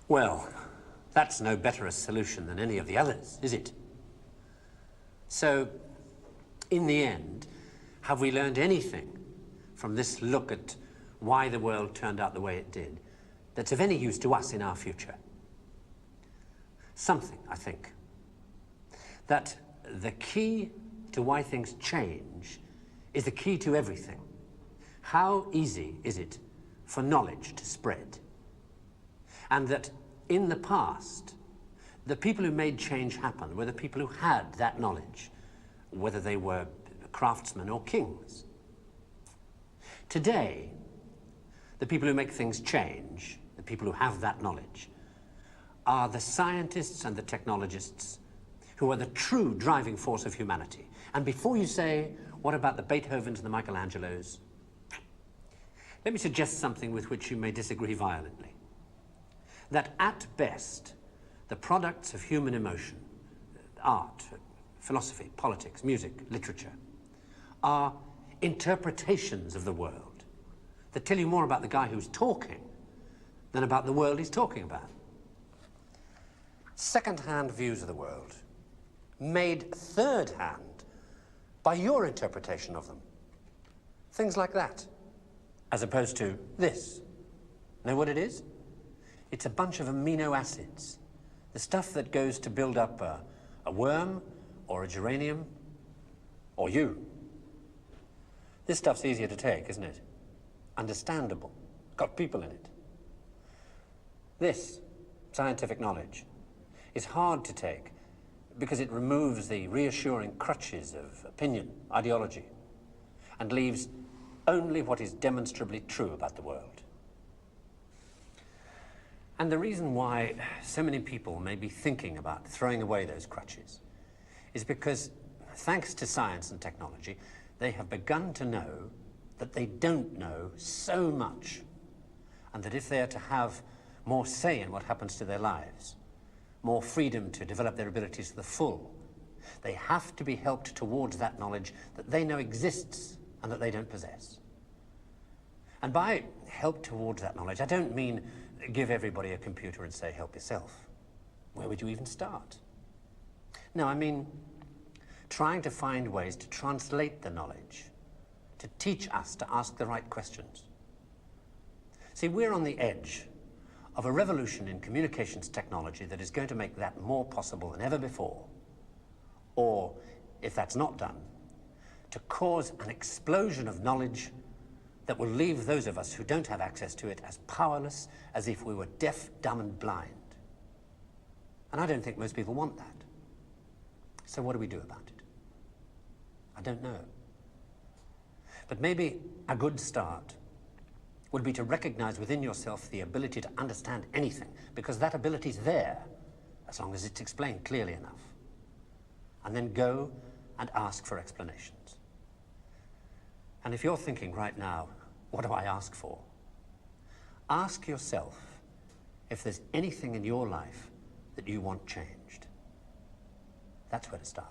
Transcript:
Well, that's no better a solution than any of the others, is it? So, in the end, have we learned anything from this look at why the world turned out the way it did that's of any use to us in our future? Something, I think. That the key to why things change is the key to everything. How easy is it for knowledge to spread? And that in the past, the people who made change happen were the people who had that knowledge, whether they were craftsmen or kings. Today, the people who make things change, the people who have that knowledge, are the scientists and the technologists who are the true driving force of humanity. And before you say, what about the Beethovens and the Michelangelos? Let me suggest something with which you may disagree violently. That at best, the products of human emotion, art, philosophy, politics, music, literature, are interpretations of the world that tell you more about the guy who's talking than about the world he's talking about. Second-hand views of the world, made third-hand by your interpretation of them. Things like that, as opposed to this. Know what it is? It's a bunch of amino acids, the stuff that goes to build up a worm or a geranium or you. This stuff's easier to take, isn't it? Understandable. Got people in it. This scientific knowledge is hard to take because it removes the reassuring crutches of opinion, ideology, and leaves only what is demonstrably true about the world. And the reason why so many people may be thinking about throwing away those crutches is because, thanks to science and technology, they have begun to know that they don't know so much, and that if they are to have more say in what happens to their lives, more freedom to develop their abilities to the full, they have to be helped towards that knowledge that they know exists and that they don't possess. And by help towards that knowledge, I don't mean give everybody a computer and say, help yourself. Where would you even start? No, I mean trying to find ways to translate the knowledge, to teach us to ask the right questions. See, we're on the edge of a revolution in communications technology that is going to make that more possible than ever before. Or, if that's not done, to cause an explosion of knowledge that will leave those of us who don't have access to it as powerless as if we were deaf, dumb, and blind. And I don't think most people want that. So what do we do about it? I don't know. But maybe a good start would be to recognize within yourself the ability to understand anything, because that ability is there, as long as it's explained clearly enough. And then go and ask for explanations. And if you're thinking right now, what do I ask for? Ask yourself if there's anything in your life that you want changed. That's where to start.